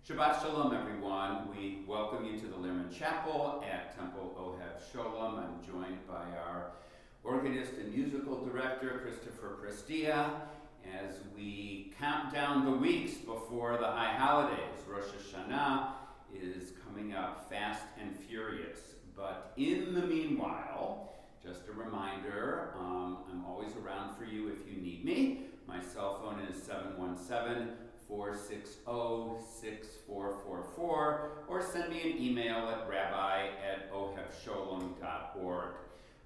Shabbat Shalom, everyone. We welcome you to the Lehrman Chapel at Temple Ohev Sholom. I'm joined by our organist and musical director, Christopher Prestia, as we count down the weeks before the high holidays. Rosh Hashanah is coming up fast and furious. But in the meanwhile, just a reminder, I'm always around for you if you need me. My cell phone is 717-460-6444, or send me an email at rabbi@ohevsholom.org.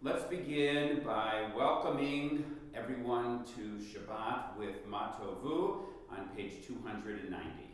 Let's begin by welcoming everyone to Shabbat with Ma Tovu on page 290.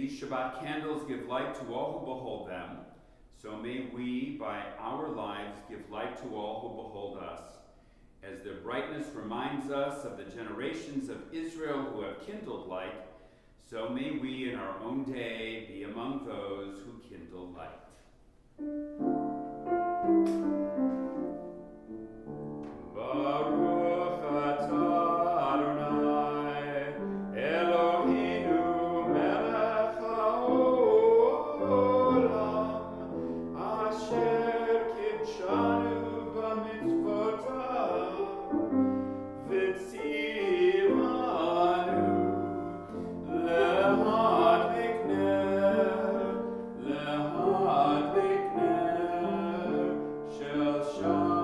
Shabbat candles give light to all who behold them, so may we, by our lives, give light to all who behold us. As their brightness reminds us of the generations of Israel who have kindled light, so may we in our own day be among those who kindle light. Baruch atah Adonai, Eloheinu melech haolam, asher kidshanu b'mitzvotav, v'tzivanu lehadlik ner shel Shabbat.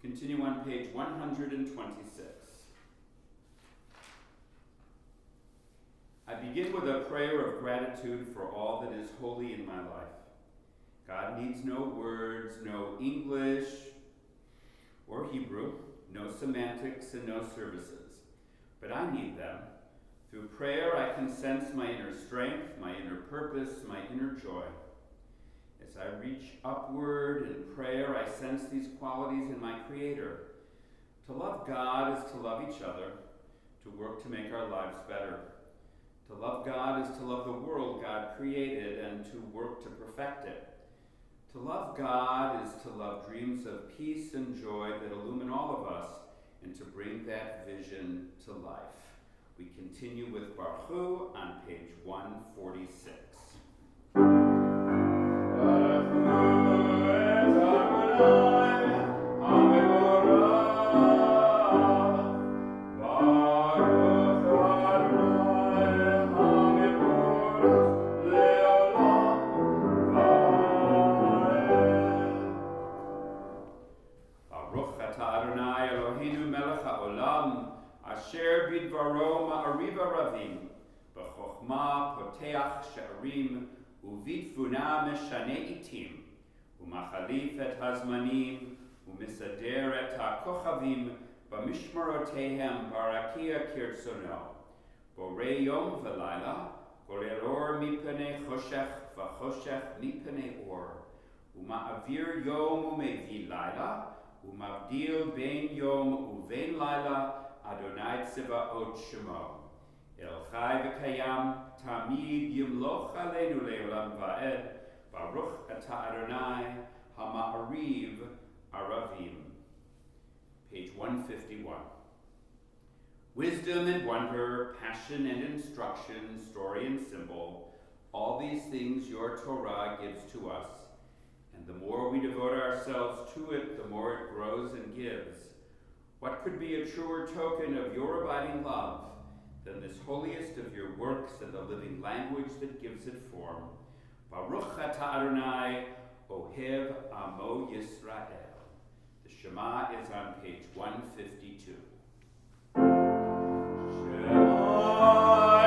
Continue on page 126. I begin with a prayer of gratitude for all that is holy in my life. God needs no words, no English or Hebrew, no semantics and no services. But I need them. Through prayer I can sense my inner strength, my inner purpose, my inner joy. As I reach upward in prayer, I sense these qualities in my Creator. To love God is to love each other, to work to make our lives better. To love God is to love the world God created and to work to perfect it. To love God is to love dreams of peace and joy that illumine all of us and to bring that vision to life. We continue with Baruch Hu on page 146. Asher bidvaro ma'ariva ravim, b'chokhma poteach she'arim, u'vitfuna meshane itim, u'machalif et hazmanim, u'misader et ha'kochavim, b'mishmarotehem barakia kirtsono, borei yom v'layla, goreror mipnei choshech v'choshech mipnei or, u'ma'avir yom u'mevi layla, u'mavdil bein yom u'vein layla, Adonai Tzivaot Shemo. El Chai v'Kayam Tamid Yimloch Aleinu Le'olam Va'ed. Baruch Atah Adonai HaMa'ariv Aravim. Page 151. Wisdom and wonder, passion and instruction, story and symbol, all these things your Torah gives to us, and the more we devote ourselves to it, the more it grows and gives. What could be a truer token of your abiding love than this holiest of your works and the living language that gives it form? Baruch atah Adonai, Ohev Amo Yisrael. The Shema is on page 152. Shema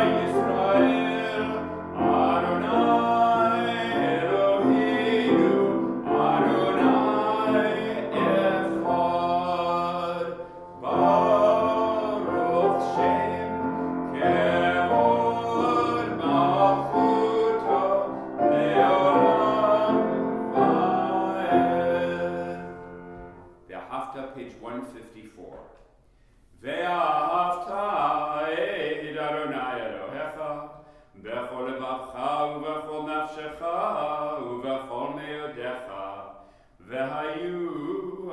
Yisrael, Adonai Eloheinu, Adonai Echad, Baruch Shem Kevod Malchuto Leolam Vaed. Ve'ahavta, page 154. Ve'ahavta et Adonai Elohecha b'chol levavcha u'b'chol nafshecha u'b'chol meodecha ve'hayu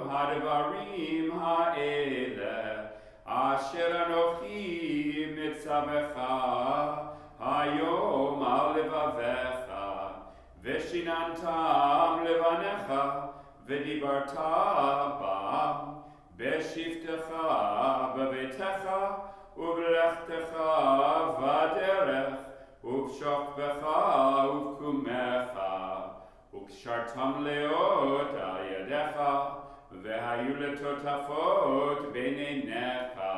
ha'devarim ha'ele asher anochi mitzavecha hayom al levavecha ve'shinantam levanecha ve'dibarta bam Beshiftecha b'beitecha u'b'lechtecha v'derech u'b'shokbecha u'b'kumecha u'kshartam leot al yadecha v'hayu letotafot b'neinecha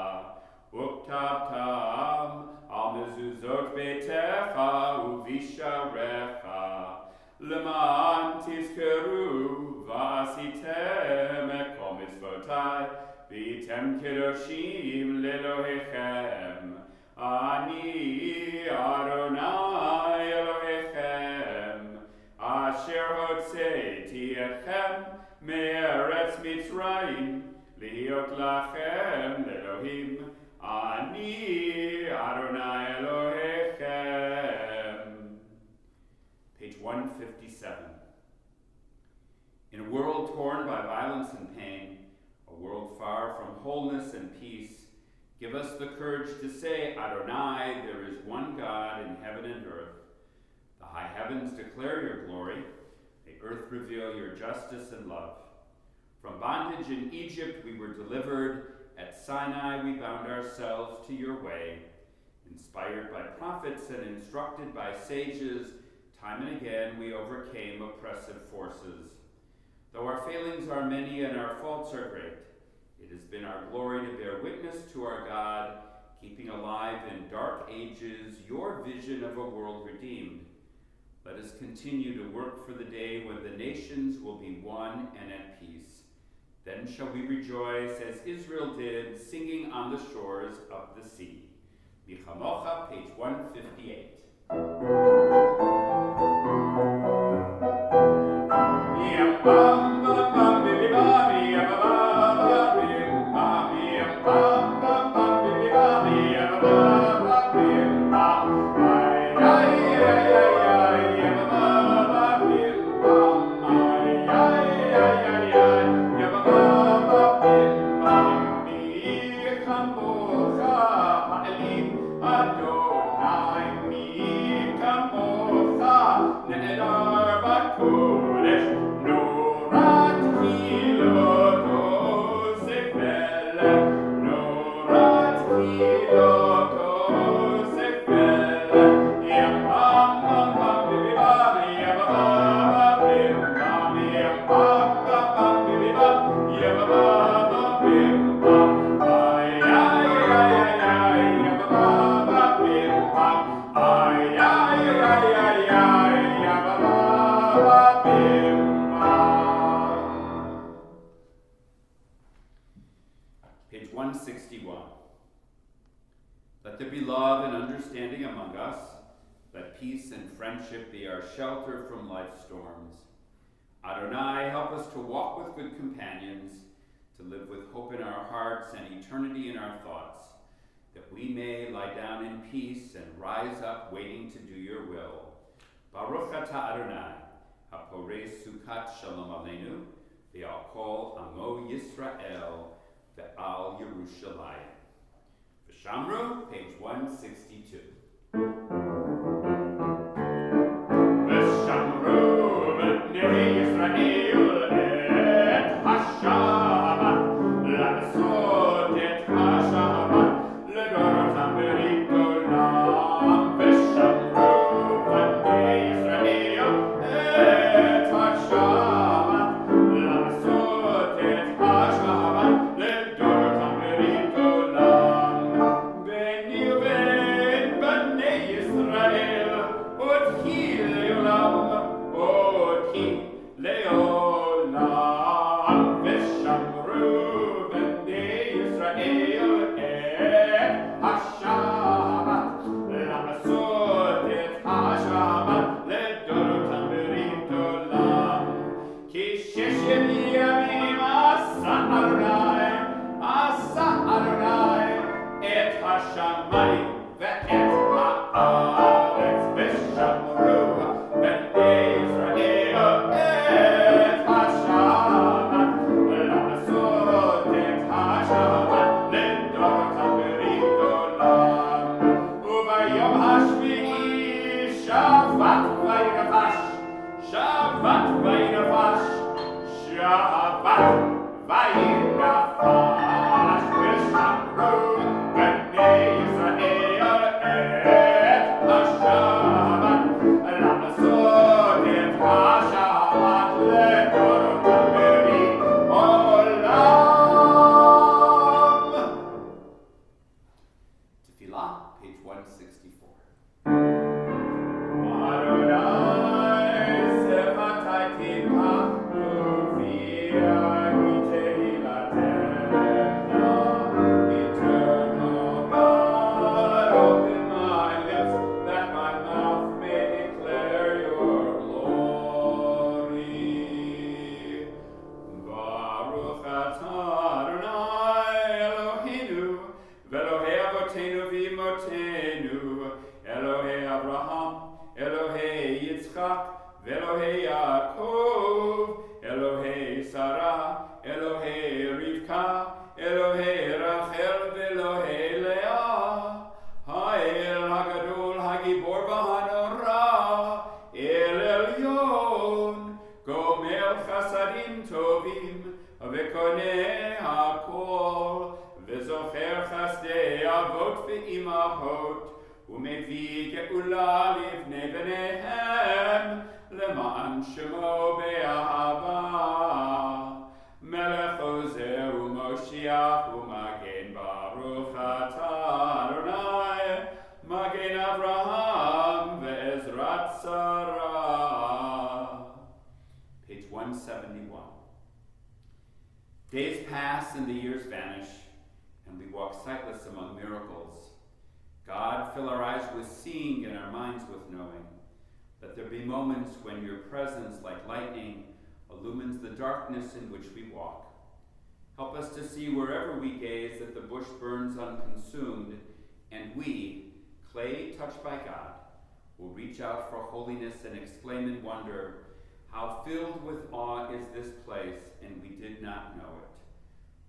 u'ktabtam al mezuzot beitecha u'visharecha leman tizkeru v'asitem et kol mitzvotai v'yitem kedoshim lelohechem ani Adonai Elohechem asher hotzeiti etchem me'eretz Mitzrayim lihiot lachem lelohim ani Adonai Elohechem. Page 157. In a world torn by violence and pain, a world far from wholeness and peace, give us the courage to say, Adonai, there is one God in heaven and earth. The high heavens declare your glory, the earth reveal your justice and love. From bondage in Egypt we were delivered, at Sinai we bound ourselves to your way. Inspired by prophets and instructed by sages, time and again we overcame oppressive forces. Though our failings are many and our faults are great, it has been our glory to bear witness to our God, keeping alive in dark ages your vision of a world redeemed. Let us continue to work for the day when the nations will be one and at peace. Then shall we rejoice as Israel did, singing on the shores of the sea. Michamocha, page 158. Page 161. Let there be love and understanding among us. Let peace and friendship be our shelter from life's storms. Adonai, help us to walk with good companions, to live with hope in our hearts and eternity in our thoughts, that we may lie down in peace and rise up waiting to do your will. Baruch atah Adonai, haporei sukat shalom aleinu, ve'al kol amo Yisrael, ve'al Yerushalayim. V'shamru, page 162. V'shamru b'nei Yisrael, Days pass and the years vanish, and we walk sightless among miracles. God, fill our eyes with seeing and our minds with knowing. Let there be moments when your presence, like lightning, illumines the darkness in which we walk. Help us to see wherever we gaze that the bush burns unconsumed, and we, clay touched by God, will reach out for holiness and exclaim in wonder, how filled with awe is this place, and we did not know it.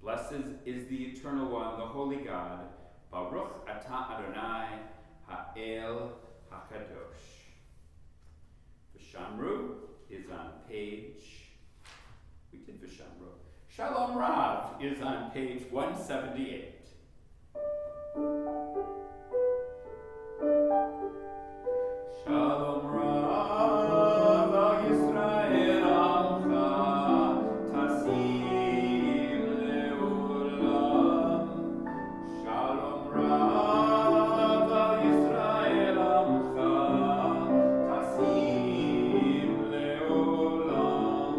Blessed is the Eternal One, the Holy God, Baruch Atah Adonai, Ha'el HaKadosh. Vishamru is on page, we did Vishamru. Shalom Rav is on page 178. Shalom Rav, Al Yisrael Amcha, Tasim Le'olam. Shalom Rav, Al Yisrael Amcha, Tasim Le'olam.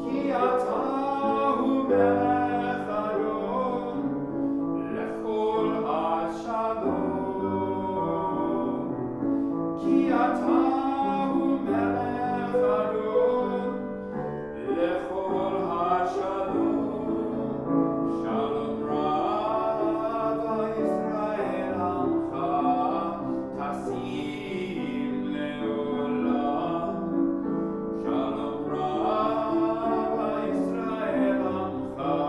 Ki atahu melech Adon, lechol ha'shalom. Ki atahu melech Adon, lechol ha'shalom. Shalom Rav Yisrael Amcha, Tasim Le'olam. Shalom Rav Yisrael Amcha,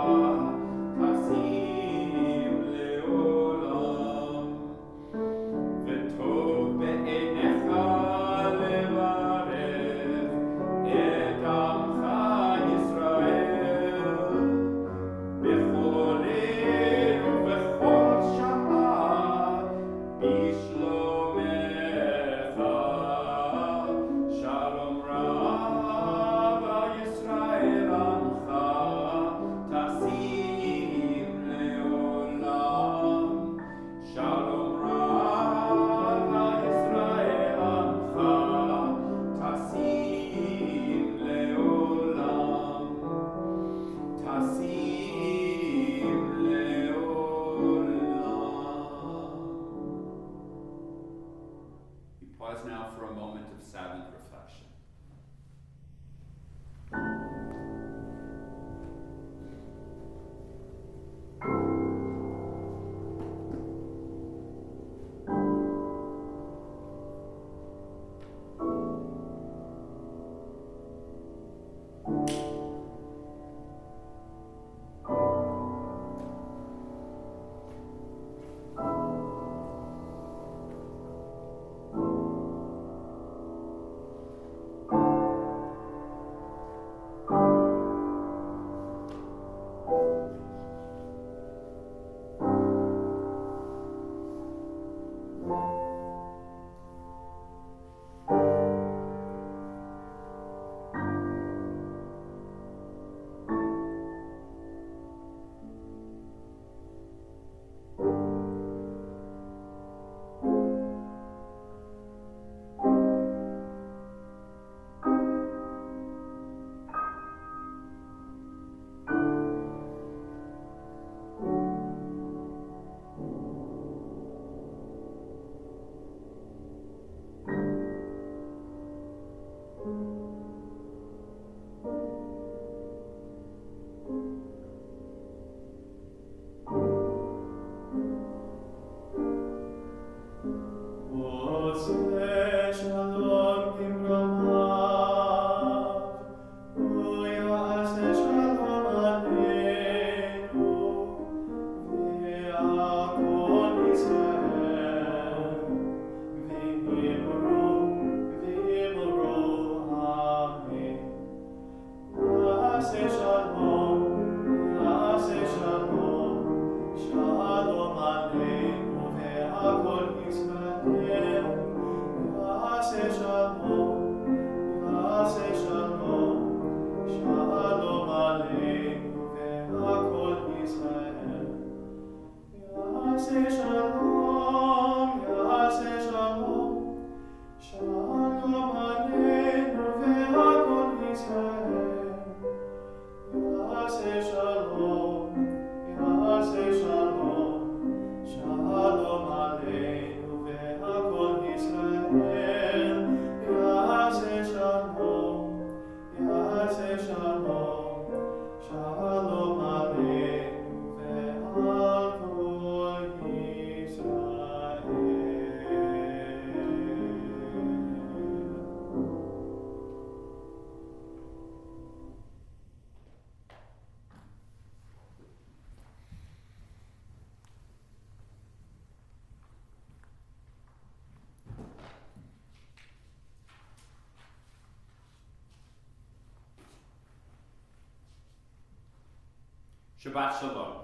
Shabbat Shalom.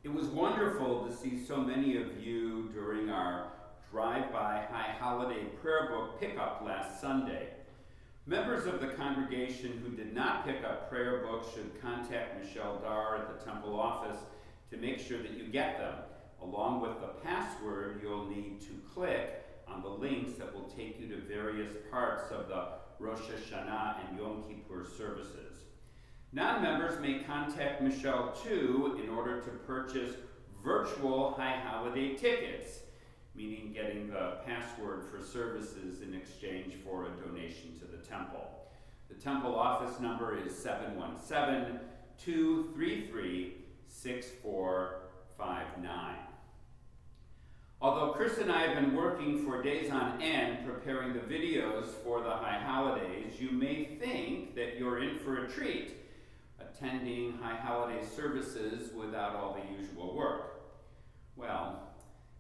It was wonderful to see so many of you during our drive-by high holiday prayer book pickup last Sunday. Members of the congregation who did not pick up prayer books should contact Michelle Dar at the temple office to make sure that you get them. Along with the password, you'll need to click on the links that will take you to various parts of the Rosh Hashanah and Yom Kippur services. Non-members may contact Michelle too in order to purchase virtual high holiday tickets, meaning getting the password for services in exchange for a donation to the temple. The temple office number is 717-233-6459. Although Chris and I have been working for days on end preparing the videos for the high holidays, you may think that you're in for a treat, attending high holiday services without all the usual work. Well,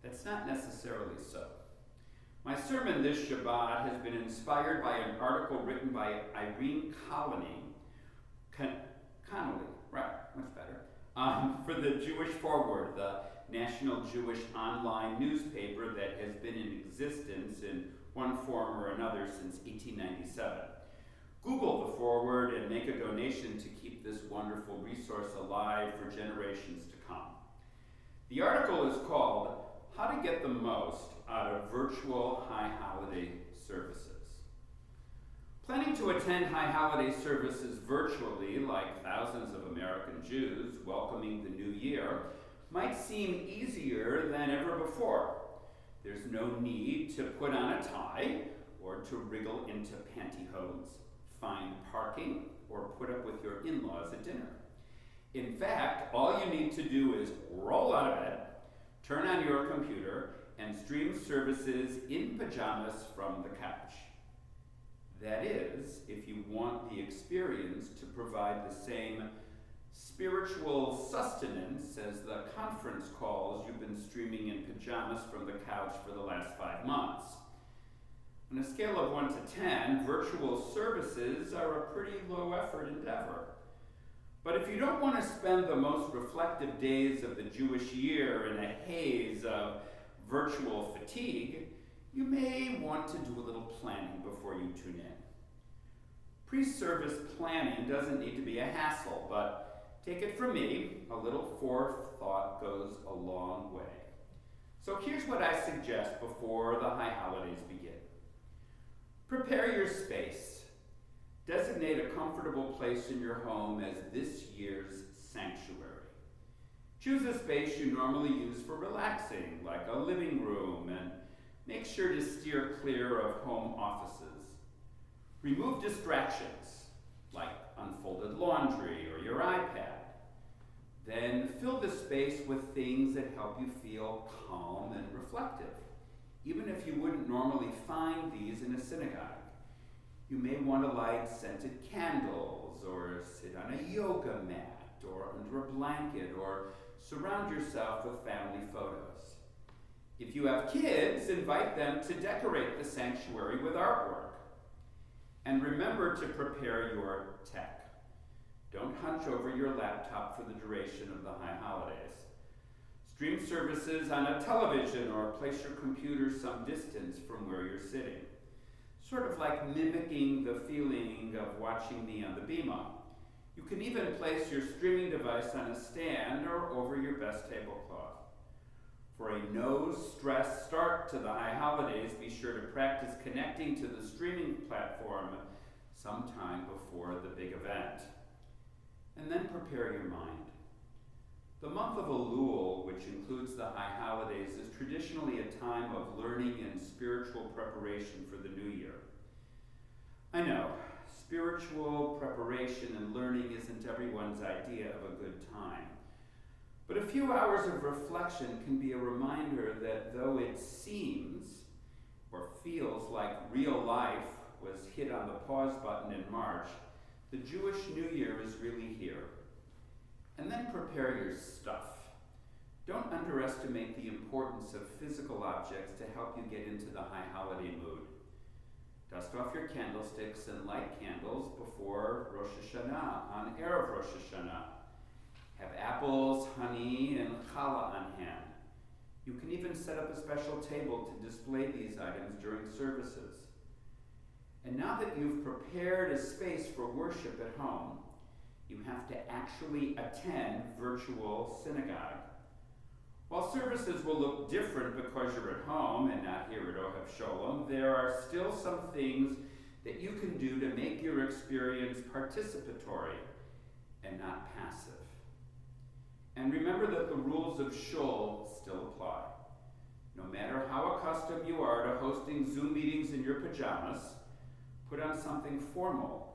that's not necessarily so. My sermon this Shabbat has been inspired by an article written by Irene Connolly, much better, for the Jewish Forward, the national Jewish online newspaper that has been in existence in one form or another since 1897. Google the Forward and make a donation to keep this wonderful resource alive for generations to come. The article is called How to Get the Most Out of Virtual High Holiday Services. Planning to attend high holiday services virtually, like thousands of American Jews welcoming the new year, might seem easier than ever before. There's no need to put on a tie or to wriggle into pantyhose, find parking, or put up with your in-laws at dinner. In fact, all you need to do is roll out of bed, turn on your computer, and stream services in pajamas from the couch. That is, if you want the experience to provide the same spiritual sustenance as the conference calls you've been streaming in pajamas from the couch for the last 5 months. On a scale of 1 to 10, virtual services are a pretty low-effort endeavor. But if you don't want to spend the most reflective days of the Jewish year in a haze of virtual fatigue, you may want to do a little planning before you tune in. Pre-service planning doesn't need to be a hassle, but take it from me, a little forethought goes a long way. So here's what I suggest before the high holidays begin. Prepare your space. Designate a comfortable place in your home as this year's sanctuary. Choose a space you normally use for relaxing, like a living room, and make sure to steer clear of home offices. Remove distractions, like unfolded laundry or your iPad. Then fill the space with things that help you feel calm and reflective, even if you wouldn't normally find these in a synagogue. You may want to light scented candles, or sit on a yoga mat, or under a blanket, or surround yourself with family photos. If you have kids, invite them to decorate the sanctuary with artwork. And remember to prepare your tech. Don't hunch over your laptop for the duration of the high holidays. Stream services on a television or place your computer some distance from where you're sitting. Sort of like mimicking the feeling of watching me on the Bima. You can even place your streaming device on a stand or over your best tablecloth. For a no-stress start to the high holidays, be sure to practice connecting to the streaming platform sometime before the big event. And then prepare your mind. The month of Elul, which includes the high holidays, is traditionally a time of learning and spiritual preparation for the new year. I know, spiritual preparation and learning isn't everyone's idea of a good time. But a few hours of reflection can be a reminder that though it seems or feels like real life was hit on the pause button in March, the Jewish New Year is really here. And then prepare your stuff. Don't underestimate the importance of physical objects to help you get into the high holiday mood. Dust off your candlesticks and light candles before Rosh Hashanah, on Erev Rosh Hashanah. Have apples, honey, and challah on hand. You can even set up a special table to display these items during services. And now that you've prepared a space for worship at home, you have to actually attend virtual synagogue. While services will look different because you're at home and not here at Ohev Sholom, there are still some things that you can do to make your experience participatory and not passive. And remember that the rules of Shul still apply. No matter how accustomed you are to hosting Zoom meetings in your pajamas, put on something formal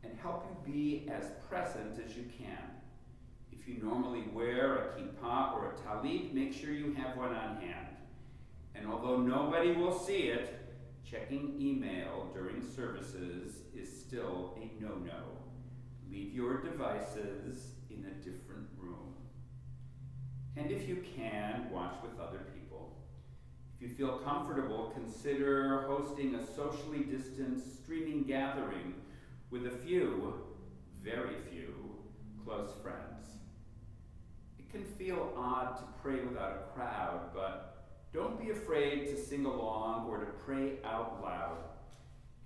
and help you be as present as you can. If you normally wear a kippah or a talit, make sure you have one on hand. And although nobody will see it, checking email during services is still a no-no. Leave your devices in a different room. And if you can, watch with other people. If you feel comfortable, consider hosting a socially distanced streaming gathering with a few, very few, close friends. It can feel odd to pray without a crowd, but don't be afraid to sing along or to pray out loud.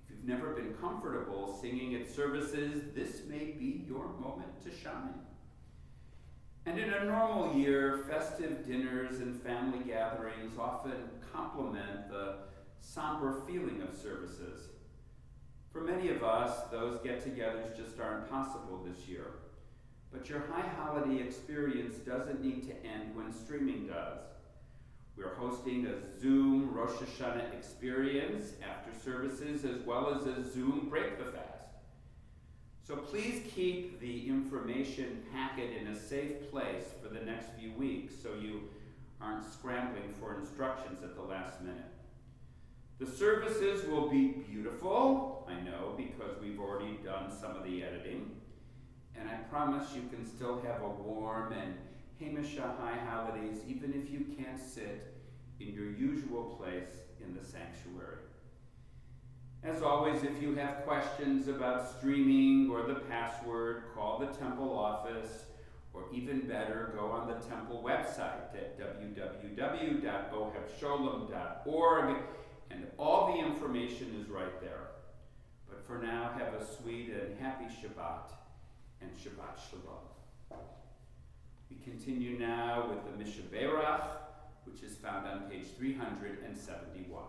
If you've never been comfortable singing at services, this may be your moment to shine. And in a normal year, festive dinners and family gatherings often complement the somber feeling of services. For many of us, those get-togethers just aren't possible this year. But your high holiday experience doesn't need to end when streaming does. We're hosting a Zoom Rosh Hashanah experience after services, as well as a Zoom Break the Fast. So please keep the information packet in a safe place for the next few weeks so you aren't scrambling for instructions at the last minute. The services will be beautiful, I know, because we've already done some of the editing. And I promise you can still have a warm and Hamisha high holidays even if you can't sit in your usual place in the sanctuary. As always, if you have questions about streaming or the password, call the temple office, or even better, go on the temple website at www.ohevsholom.org, and all the information is right there. But for now, have a sweet and happy Shabbat, and Shabbat Shalom. We continue now with the Mishaberach, which is found on page 371.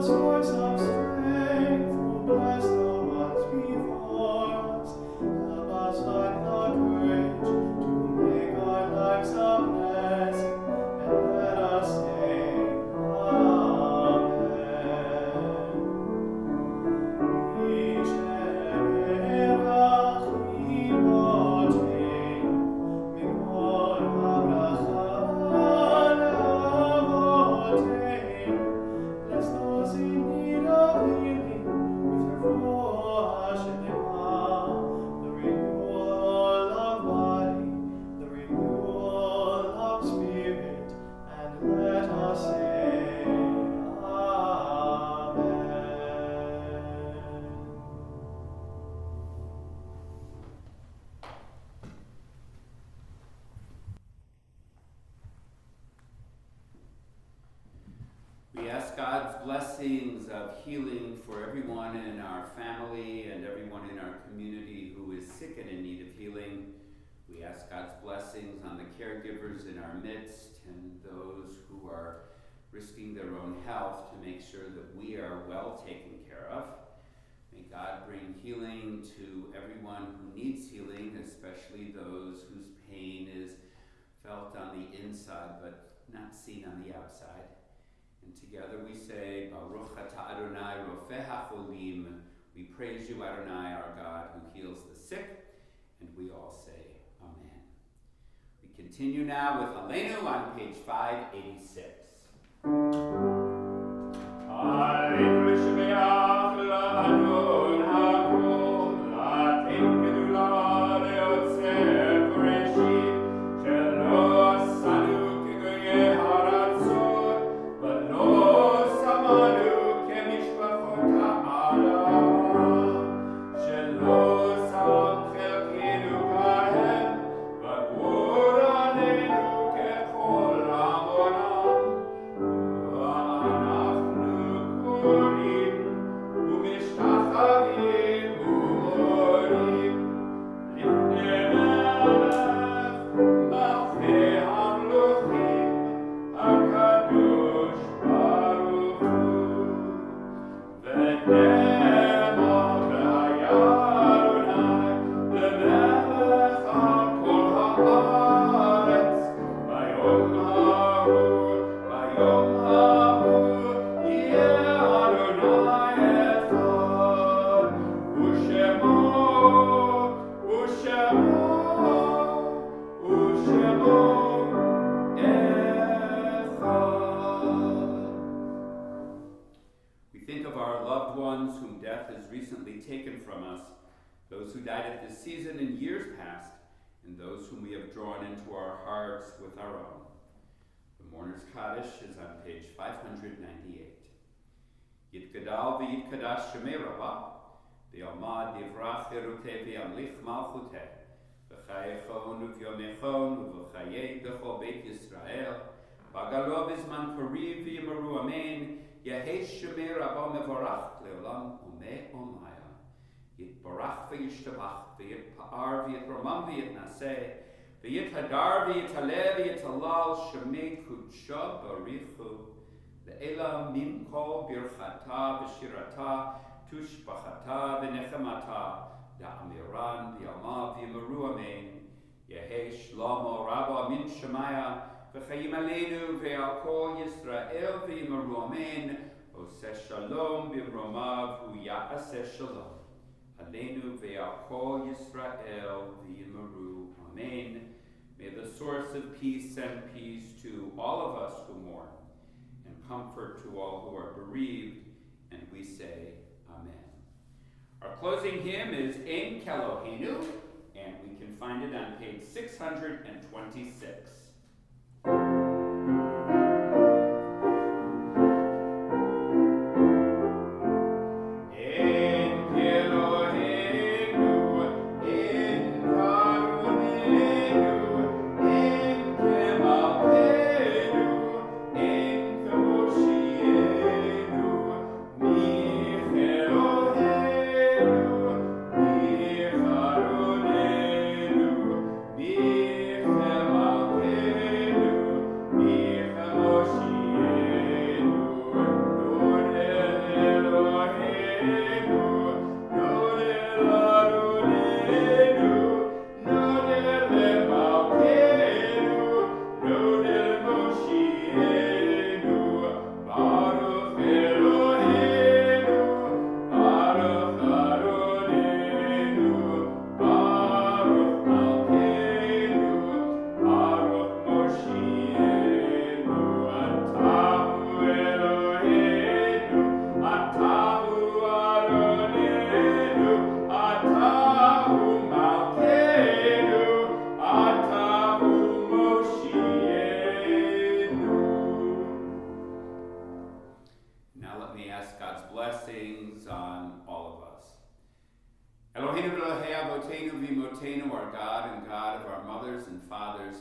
Source of strength, God's blessings of healing for everyone in our family and everyone in our community who is sick and in need of healing. We ask God's blessings on the caregivers in our midst and those who are risking their own health to make sure that we are well taken care of. May God bring healing to everyone who needs healing, especially those whose pain is felt on the inside but not seen on the outside. And together we say, Baruch atah Adonai rofeh hacholim. We praise you, Adonai, our God, who heals the sick. And we all say, Amen. We continue now with Aleinu on page 586. Aleinu l'shmeach la'adon hakol, la'atem gedula le'otzeh bereshit, shelo sanu kegoyeh haratzot, v'lo samanu kemishpachot ha'adamah, shelo sam chelkenu kahem, v'gur aleinu kechol amonam. Those who died at this season in years past, and those whom we have drawn into our hearts with our own. The Mourner's Kaddish is on page 598. Yitgadal v'yitkadash shemei Rabbah, v'yalmad divrach cheruteh v'yamlich malchuteh, v'chayechon uv'yomechon uv'chayei b'chol beit Yisrael, v'agalo b'zman kariv v'yimaru amen, yehesh shemei Rabbah mevorach le'olam umeh omaya. Yitbarach v'yishtabach, v'yitpa'ar v'yitramam v'yitnaseh, v'yithadar v'yitaleh v'yitalal shemei kudsha barichu, le'ela min kol birchata v'shirata tushbachata v'nechemata, la'amiran v'yalma v'yimaru amen, yehe shlomo rabba min shemaya, v'chayim aleinu v'al kol Yisrael v'yimaru amen, oseh shalom b'mromav u'ya'aseh shalom. Aleinu ve'al kol Yisrael v'yimaru. Amen. May the source of peace send peace to all of us who mourn, and comfort to all who are bereaved, and we say, Amen. Our closing hymn is Ein Kelohenu, and we can find it on page 626. Our God and God of our mothers and fathers,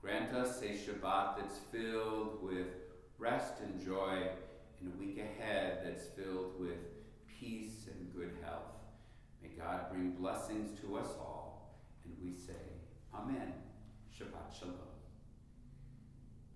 grant us a Shabbat that's filled with rest and joy, and a week ahead that's filled with peace and good health. May God bring blessings to us all.